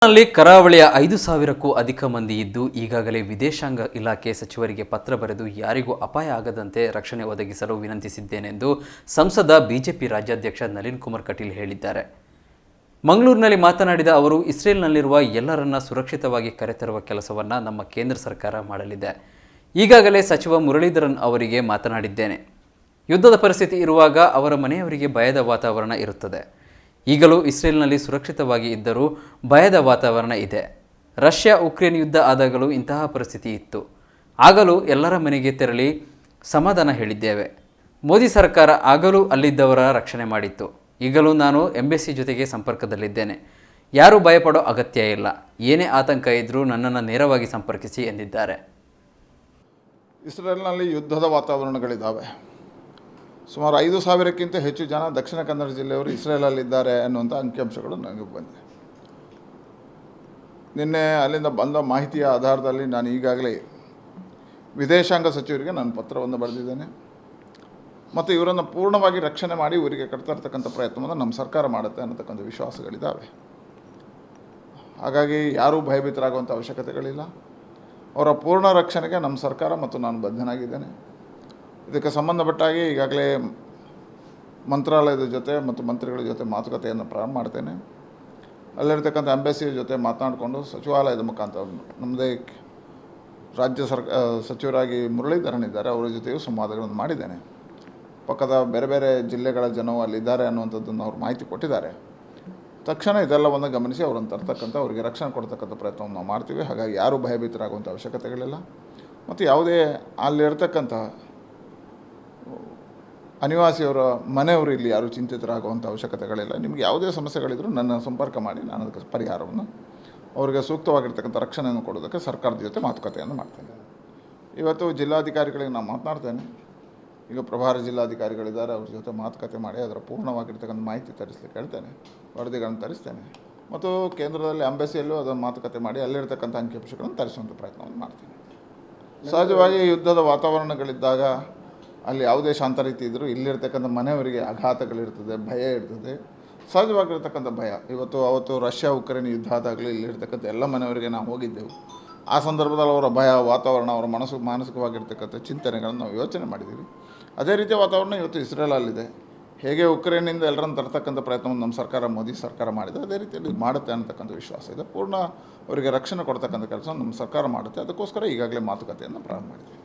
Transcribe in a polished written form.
ನಲ್ಲಿ ಕರಾವಳಿಯ 5,000ಕ್ಕೂ ಅಧಿಕ ಮಂದಿ ಇದ್ದು ಈಗಾಗಲೇ ವಿದೇಶಾಂಗ ಇಲಾಖೆ ಸಚಿವರಿಗೆ ಪತ್ರ ಬರೆದು ಯಾರಿಗೂ ಅಪಾಯ ಆಗದಂತೆ ರಕ್ಷಣೆ ಒದಗಿಸಲು ವಿನಂತಿಸಿದ್ದೇನೆಂದು ಸಂಸದ ಬಿಜೆಪಿ ರಾಜ್ಯಾಧ್ಯಕ್ಷ ನಳಿನ್ ಕುಮಾರ್ ಕಟೀಲ್ ಹೇಳಿದ್ದಾರೆ. ಮಂಗಳೂರಿನಲ್ಲಿ ಮಾತನಾಡಿದ ಅವರು, ಇಸ್ರೇಲ್ನಲ್ಲಿರುವ ಎಲ್ಲರನ್ನ ಸುರಕ್ಷಿತವಾಗಿ ಕರೆತರುವ ಕೆಲಸವನ್ನು ನಮ್ಮ ಕೇಂದ್ರ ಸರ್ಕಾರ ಮಾಡಲಿದೆ. ಈಗಾಗಲೇ ಸಚಿವ ಮುರಳೀಧರನ್ ಅವರಿಗೆ ಮಾತನಾಡಿದ್ದೇನೆ. ಯುದ್ಧದ ಪರಿಸ್ಥಿತಿ ಇರುವಾಗ ಅವರ ಮನೆಯವರಿಗೆ ಭಯದ ವಾತಾವರಣ ಇರುತ್ತದೆ. ಈಗಲೂ ಇಸ್ರೇಲ್ನಲ್ಲಿ ಸುರಕ್ಷಿತವಾಗಿ ಇದ್ದರೂ ಭಯದ ವಾತಾವರಣ ಇದೆ. ರಷ್ಯಾ ಉಕ್ರೇನ್ ಯುದ್ಧ ಆದಾಗಲೂ ಇಂತಹ ಪರಿಸ್ಥಿತಿ ಇತ್ತು. ಆಗಲೂ ಎಲ್ಲರ ಮನೆಗೆ ತೆರಳಿ ಸಮಾಧಾನ ಹೇಳಿದ್ದೇವೆ. ಮೋದಿ ಸರ್ಕಾರ ಆಗಲೂ ಅಲ್ಲಿದ್ದವರ ರಕ್ಷಣೆ ಮಾಡಿತ್ತು. ಈಗಲೂ ನಾನು ಎಂಬೆಸಿ ಜೊತೆಗೆ ಸಂಪರ್ಕದಲ್ಲಿದ್ದೇನೆ. ಯಾರೂ ಭಯಪಡೋ ಅಗತ್ಯ ಇಲ್ಲ. ಏನೇ ಆತಂಕ ಇದ್ದರೂ ನನ್ನನ್ನು ನೇರವಾಗಿ ಸಂಪರ್ಕಿಸಿ ಎಂದಿದ್ದಾರೆ. ಇಸ್ರೇಲ್ನಲ್ಲಿ ಯುದ್ಧದ ವಾತಾವರಣಗಳಿದ್ದಾವೆ. ಸುಮಾರು 5,000ಕ್ಕಿಂತ ಹೆಚ್ಚು ಜನ ದಕ್ಷಿಣ ಕನ್ನಡ ಜಿಲ್ಲೆಯವರು ಇಸ್ರೇಲಲ್ಲಿದ್ದಾರೆ ಅನ್ನುವಂಥ ಅಂಕಿಅಂಶಗಳು ನನಗೆ ಬಂದಿದೆ. ನಿನ್ನೆ ಅಲ್ಲಿಂದ ಬಂದ ಮಾಹಿತಿಯ ಆಧಾರದಲ್ಲಿ ನಾನು ಈಗಾಗಲೇ ವಿದೇಶಾಂಗ ಸಚಿವರಿಗೆ ನಾನು ಪತ್ರವನ್ನು ಬರೆದಿದ್ದೇನೆ ಮತ್ತು ಇವರನ್ನು ಪೂರ್ಣವಾಗಿ ರಕ್ಷಣೆ ಮಾಡಿ ಇವರಿಗೆ ಕಟ್ತಾ ಇರ್ತಕ್ಕಂಥ ಪ್ರಯತ್ನವನ್ನು ನಮ್ಮ ಸರ್ಕಾರ ಮಾಡುತ್ತೆ ಅನ್ನತಕ್ಕಂಥ ವಿಶ್ವಾಸಗಳಿದ್ದಾವೆ. ಹಾಗಾಗಿ ಯಾರೂ ಭಯಭೀತರಾಗುವಂಥ ಅವಶ್ಯಕತೆಗಳಿಲ್ಲ. ಅವರ ಪೂರ್ಣ ರಕ್ಷಣೆಗೆ ನಮ್ಮ ಸರ್ಕಾರ ಮತ್ತು ನಾನು ಬದ್ಧನಾಗಿದ್ದೇನೆ. ಇದಕ್ಕೆ ಸಂಬಂಧಪಟ್ಟಾಗಿ ಈಗಾಗಲೇ ಮಂತ್ರಾಲಯದ ಜೊತೆ ಮತ್ತು ಮಂತ್ರಿಗಳ ಜೊತೆ ಮಾತುಕತೆಯನ್ನು ಪ್ರಾರಂಭ ಮಾಡ್ತೇನೆ. ಅಲ್ಲಿರ್ತಕ್ಕಂಥ ಎಂಬೆಸಿಯ ಜೊತೆ ಮಾತನಾಡಿಕೊಂಡು ಸಚಿವಾಲಯದ ಮುಖಾಂತರ ನಮ್ಮದೇ ರಾಜ್ಯ ಸಚಿವರಾಗಿ ಮುರಳೀಧರನ್ ಇದ್ದಾರೆ, ಅವರ ಜೊತೆಯೂ ಸಂವಾದಗಳನ್ನು ಮಾಡಿದ್ದೇನೆ. ಪಕ್ಕದ ಬೇರೆ ಬೇರೆ ಜಿಲ್ಲೆಗಳ ಜನವು ಅಲ್ಲಿದ್ದಾರೆ ಅನ್ನುವಂಥದ್ದನ್ನು ಅವ್ರು ಮಾಹಿತಿ ಕೊಟ್ಟಿದ್ದಾರೆ. ತಕ್ಷಣ ಇದೆಲ್ಲವನ್ನು ಗಮನಿಸಿ ಅವರನ್ನು ತರ್ತಕ್ಕಂಥ ಅವರಿಗೆ ರಕ್ಷಣೆ ಕೊಡ್ತಕ್ಕಂಥ ಪ್ರಯತ್ನವನ್ನು ನಾವು ಮಾಡ್ತೀವಿ. ಹಾಗಾಗಿ ಯಾರೂ ಭಯಭೀತರಾಗುವಂಥ ಅವಶ್ಯಕತೆಗಳಿಲ್ಲ ಮತ್ತು ಯಾವುದೇ ಅಲ್ಲಿರ್ತಕ್ಕಂಥ ಅನಿವಾಸಿಯವರ ಮನೆಯವರು ಇಲ್ಲಿ ಯಾರೂ ಚಿಂತಿತರಾಗುವಂಥ ಅವಶ್ಯಕತೆಗಳಿಲ್ಲ. ನಿಮಗೆ ಯಾವುದೇ ಸಮಸ್ಯೆಗಳಿದ್ದರೂ ನನ್ನ ಸಂಪರ್ಕ ಮಾಡಿ ನಾನು ಅದಕ್ಕೆ ಪರಿಹಾರವನ್ನು ಅವರಿಗೆ ಸೂಕ್ತವಾಗಿರ್ತಕ್ಕಂಥ ರಕ್ಷಣೆಯನ್ನು ಕೊಡೋದಕ್ಕೆ ಸರ್ಕಾರದ ಜೊತೆ ಮಾತುಕತೆಯನ್ನು ಮಾಡ್ತೇನೆ. ಇವತ್ತು ಜಿಲ್ಲಾಧಿಕಾರಿಗಳಿಗೆ ನಾನು ಮಾತನಾಡ್ತೇನೆ. ಈಗ ಪ್ರಭಾರ ಜಿಲ್ಲಾಧಿಕಾರಿಗಳಿದ್ದಾರೆ, ಅವ್ರ ಜೊತೆ ಮಾತುಕತೆ ಮಾಡಿ ಅದರ ಪೂರ್ಣವಾಗಿರ್ತಕ್ಕಂಥ ಮಾಹಿತಿ ತರಿಸಲಿಕ್ಕೆ ಹೇಳ್ತೇನೆ, ವರದಿಗಳನ್ನು ತರಿಸ್ತೇನೆ ಮತ್ತು ಕೇಂದ್ರದಲ್ಲಿ ಎಂಬೆಸಿಯಲ್ಲೂ ಅದನ್ನು ಮಾತುಕತೆ ಮಾಡಿ ಅಲ್ಲಿರ್ತಕ್ಕಂಥ ಅಂಕಿಅಂಶಗಳನ್ನು ತರಿಸುವಂಥ ಪ್ರಯತ್ನವನ್ನು ಮಾಡ್ತೀನಿ. ಸಹಜವಾಗಿ ಯುದ್ಧದ ವಾತಾವರಣಗಳಿದ್ದಾಗ ಅಲ್ಲಿ ಯಾವುದೇ ಶಾಂತ ರೀತಿ ಇದ್ದರೂ ಇಲ್ಲಿರ್ತಕ್ಕಂಥ ಮನೆಯವರಿಗೆ ಆಘಾತಗಳಿರ್ತದೆ, ಭಯ ಇರ್ತದೆ, ಸಹಜವಾಗಿರ್ತಕ್ಕಂಥ ಭಯ. ಅವತ್ತು ರಷ್ಯಾ ಉಕ್ರೇನ್ ಯುದ್ಧ ಆದಾಗಲೂ ಇಲ್ಲಿರ್ತಕ್ಕಂಥ ಎಲ್ಲ ಮನೆಯವರಿಗೆ ನಾವು ಹೋಗಿದ್ದೆವು. ಆ ಸಂದರ್ಭದಲ್ಲಿ ಅವರ ಭಯ ವಾತಾವರಣ, ಅವರ ಮಾನಸಿಕವಾಗಿರ್ತಕ್ಕಂಥ ಚಿಂತನೆಗಳನ್ನು ನಾವು ಯೋಚನೆ ಮಾಡಿದ್ದೀವಿ. ಅದೇ ರೀತಿಯ ವಾತಾವರಣ ಇವತ್ತು ಇಸ್ರೇಲಲ್ಲಿದೆ. ಹೇಗೆ ಉಕ್ರೇನಿಂದ ಎಲ್ಲರನ್ನು ತರ್ತಕ್ಕಂಥ ಪ್ರಯತ್ನವನ್ನು ನಮ್ಮ ಸರ್ಕಾರ, ಮೋದಿ ಸರ್ಕಾರ ಮಾಡಿದೆ, ಅದೇ ರೀತಿಯಲ್ಲಿ ಮಾಡುತ್ತೆ ಅನ್ನತಕ್ಕಂಥ ವಿಶ್ವಾಸ ಇದೆ. ಪೂರ್ಣ ಅವರಿಗೆ ರಕ್ಷಣೆ ಕೊಡ್ತಕ್ಕಂಥ ಕೆಲಸ ನಮ್ಮ ಸರ್ಕಾರ ಮಾಡುತ್ತೆ. ಅದಕ್ಕೋಸ್ಕರ ಈಗಾಗಲೇ ಮಾತುಕತೆಯನ್ನು ಪ್ರಾರಂಭ ಮಾಡಿದ್ದೀವಿ.